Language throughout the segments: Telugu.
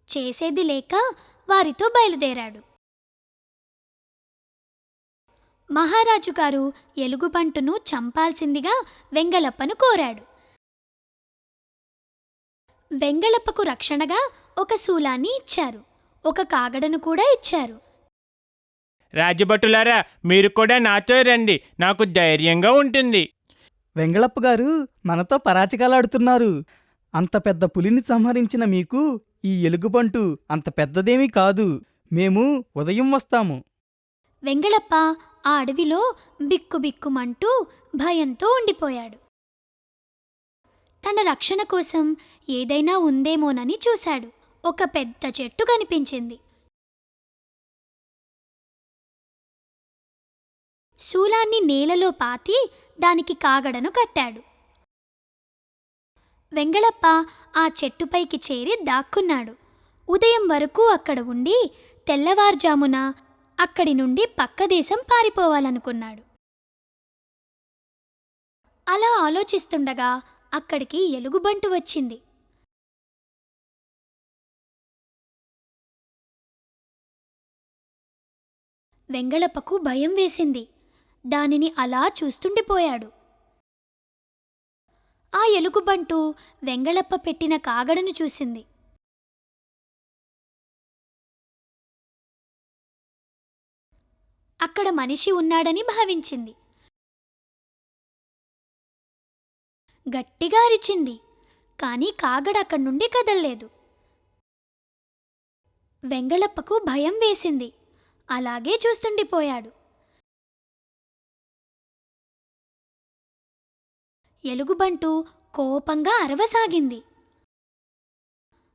చేసేది లేక వారితో బయలుదేరాడు. మహారాజు గారు ఎలుగుబంటును చంపాల్సిందిగా వెంగళప్పను కోరాడు. వెంగళప్పకు రక్షణగా ఒక శూలాన్ని ఇచ్చారు, ఒక కాగడను కూడా ఇచ్చారు. రాజభటులారా, మీరు కూడా నాతో రండి, నాకు ధైర్యంగా ఉంటుంది. వెంగళప్ప గారు మనతో పరాచికాలాడుతున్నారు. అంత పెద్ద పులిని సంహరించిన మీకు ఈ ఎలుగుబంటు అంత పెద్దదేమీ కాదు. మేము ఉదయం వస్తాము. వెంగళప్ప ఆ అడవిలో బిక్కుబిక్కుమంటూ భయంతో ఉండిపోయాడు. తన రక్షణ కోసం ఏదైనా ఉందేమోనని చూశాడు. ఒక పెద్ద చెట్టు కనిపించింది. శూలాన్ని నేలలో పాతి దానికి కాగడను కట్టాడు. వెంగళప్ప ఆ చెట్టుపైకి చేరి దాక్కున్నాడు. ఉదయం వరకు అక్కడ ఉండి తెల్లవారుజామున అక్కడి నుండి పక్క దేశం పారిపోవాలనుకున్నాడు. అలా ఆలోచిస్తుండగా అక్కడికి ఎలుగుబంటు వచ్చింది. వెంగళప్పకు భయం వేసింది. దానిని అలా చూస్తుండిపోయాడు. ఆ ఎలుగుబంటు వెంగళప్ప పెట్టిన కాగడను చూసింది. అక్కడ మనిషి ఉన్నాడని భావించింది. గట్టిగా అరిచింది, కానీ కాగడ అక్కడి నుండి కదల్లేదు. వెంగళప్పకు భయం వేసింది. అలాగే చూస్తుండిపోయాడు. ఎలుగుబంటు కోపంగా అరవసాగింది.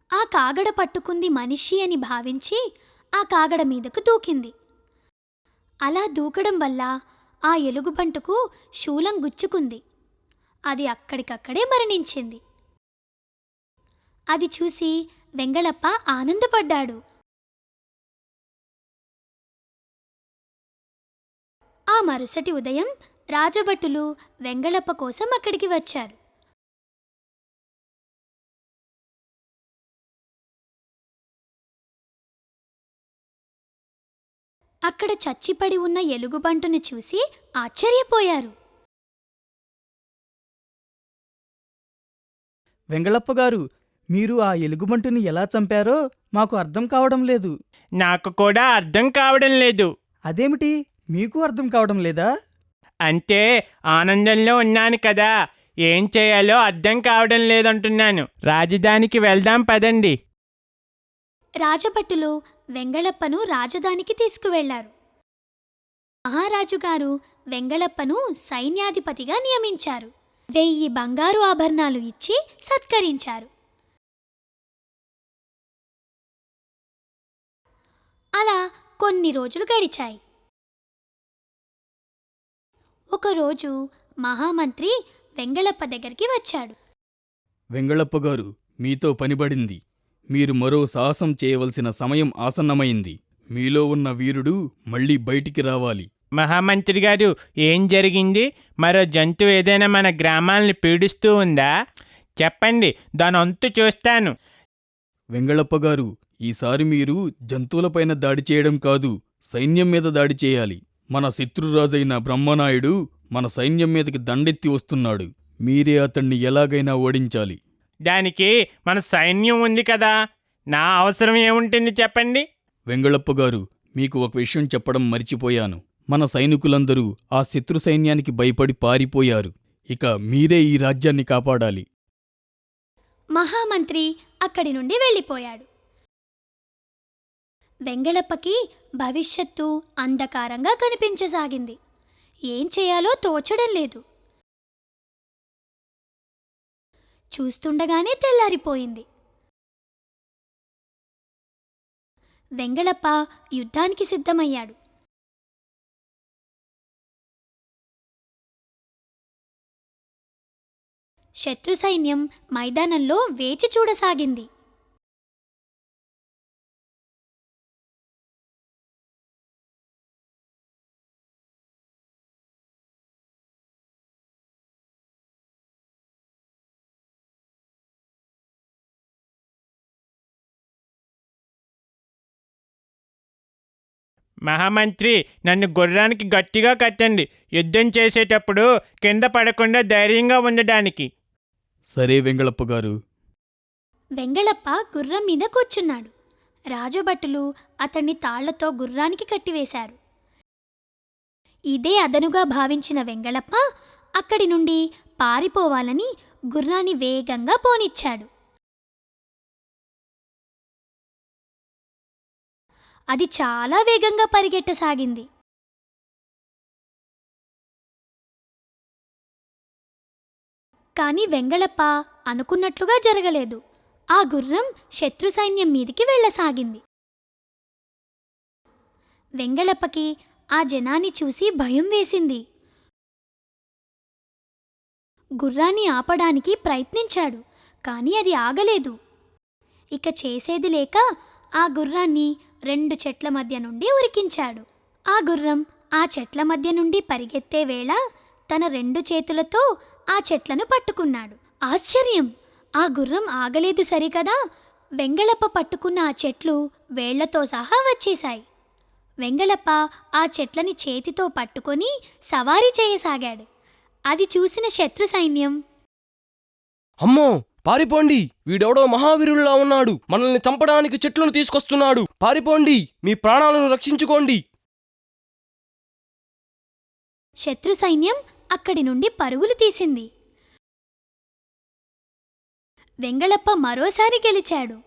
ఆ కాగడ పట్టుకుంది మనిషి అని భావించి ఆ కాగడ మీదకు దూకింది. అలా దూకడం వల్ల ఆ ఎలుగుబంటుకు శూలం గుచ్చుకుంది. అది అక్కడికక్కడే మరణించింది. అది చూసి వెంగళప్ప ఆనందపడ్డాడు. ఆ మరుసటి ఉదయం రాజభటులు వెంగళప్ప కోసం అక్కడికి వచ్చారు. అక్కడ చచ్చిపడి ఉన్న ఎలుగుబంటును చూసి ఆశ్చర్యపోయారు. వెంగళప్ప గారు, మీరు ఆ ఎలుగుబంటుని ఎలా చంపారో మాకు అర్థం కావడం లేదు. నాకు కూడా అర్థం కావడం లేదు. అదేమిటి, మీకు అర్థం కావడం లేదా? అంటే ఆనందంలో ఉన్నాను కదా, ఏం చేయాలో అర్థం కావడం లేదంటున్నాను. రాజధానికి వెళ్దాం పదండి. రాజభటులు వెంగళప్పను రాజధానికి తీసుకువెళ్లారు. మహారాజుగారు వెంగళప్పను సైన్యాధిపతిగా నియమించారు. 1000 బంగారు ఆభరణాలు ఇచ్చి సత్కరించారు. అలా కొన్ని రోజులు గడిచాయి. ఒకరోజు మహామంత్రి వెంగళప్ప దగ్గరికి వచ్చాడు. వెంగళప్ప గారు, మీతో పనిపడింది. మీరు మరో సాహసం చేయవలసిన సమయం ఆసన్నమైంది. మీలో ఉన్న వీరుడు మళ్ళీ బయటికి రావాలి. మహామంత్రి గారు, ఏం జరిగింది? మరో జంతువు ఏదైనా మన గ్రామాల్ని పీడిస్తూ ఉందా? చెప్పండి, దాని అంతు చూస్తాను. వెంగళప్ప గారు, ఈసారి మీరు జంతువులపైన దాడి చేయడం కాదు, సైన్యం మీద దాడి చేయాలి. మన శత్రురాజైన బ్రహ్మనాయుడు మన సైన్యం మీదకి దండెత్తి వస్తున్నాడు. మీరే అతన్ని ఎలాగైనా ఓడించాలి. దానికి మన సైన్యం ఉంది కదా, నా అవసరం ఏముంటుంది చెప్పండి. వెంగళప్ప గారు, మీకు ఒక విషయం చెప్పడం మర్చిపోయాను. మన సైనికులందరూ ఆ శత్రు సైన్యానికి భయపడి పారిపోయారు. ఇక మీరే ఈ రాజ్యాన్ని కాపాడాలి. మహామంత్రి అక్కడి నుండి వెళ్ళిపోయాడు. వెంగళప్పకి భవిష్యత్తు అంధకారంగా కనిపించసాగింది. ఏం చేయాలో తోచడం లేదు. చూస్తుండగానే తెల్లారిపోయింది. వెంగళప్ప యుద్ధానికి సిద్ధమయ్యాడు. శత్రు సైన్యం మైదానంలో వేచి చూడసాగింది. మహామంత్రి, నన్ను గుర్రానికి గట్టిగా కట్టండి, యుద్ధం చేసేటప్పుడు కింద పడకుండా ధైర్యంగా ఉండడానికి. సరే వెంగళప్ప గారు. వెంగళప్ప గుర్రం మీద కూర్చున్నాడు. రాజభటులు అతన్ని తాళ్లతో గుర్రానికి కట్టివేశారు. ఇదే అదనుగా భావించిన వెంగళప్ప అక్కడి నుండి పారిపోవాలని గుర్రాన్ని వేగంగా పోనిచ్చాడు. అది చాలా వేగంగా పరిగెట్టసాగింది. కాని వెంగళప్ప అనుకున్నట్లుగా జరగలేదు. ఆ గుర్రం శత్రు సైన్యం మీదికి వెళ్ళసాగింది. వెంగళప్పకి ఆ జనాన్ని చూసి భయం వేసింది. గుర్రాన్ని ఆపడానికి ప్రయత్నించాడు, కాని అది ఆగలేదు. ఇక చేసేది లేక ఆ గుర్రాన్ని 2 చెట్ల మధ్య నుండి ఉరికించాడు. ఆ గుర్రం ఆ చెట్ల మధ్య నుండి పరిగెత్తే వేళ తన 2 చేతులతో ఆ చెట్లను పట్టుకున్నాడు. ఆశ్చర్యం! ఆ గుర్రం ఆగలేదు సరికదా. వెంగళప్ప పట్టుకున్న ఆ చెట్లు వేళ్లతో సహా వచ్చేశాయి. వెంగళప్ప ఆ చెట్లని చేతితో పట్టుకొని సవారీ చేయసాగాడు. అది చూసిన శత్రు సైన్యం, అమ్మో, పారిపోండి! వీడెవడో మహావీరుల్లా ఉన్నాడు. మనల్ని చంపడానికి చెట్లను తీసుకొస్తున్నాడు. పారిపోండి! మీ ప్రాణాలను రక్షించుకోండి! శత్రు సైన్యం అక్కడి నుండి పరుగులు తీసింది. వెంగళప్ప మరోసారి గెలిచాడు.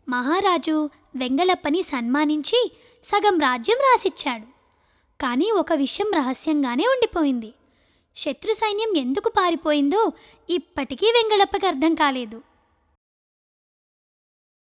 మహారాజు వెంగళప్పని సన్మానించి సగం రాజ్యం రాసిచ్చాడు. కానీ ఒక విషయం రహస్యంగానే ఉండిపోయింది. శత్రు సైన్యం ఎందుకు పారిపోయిందో ఇప్పటికీ వెంగళప్పకి అర్థం కాలేదు.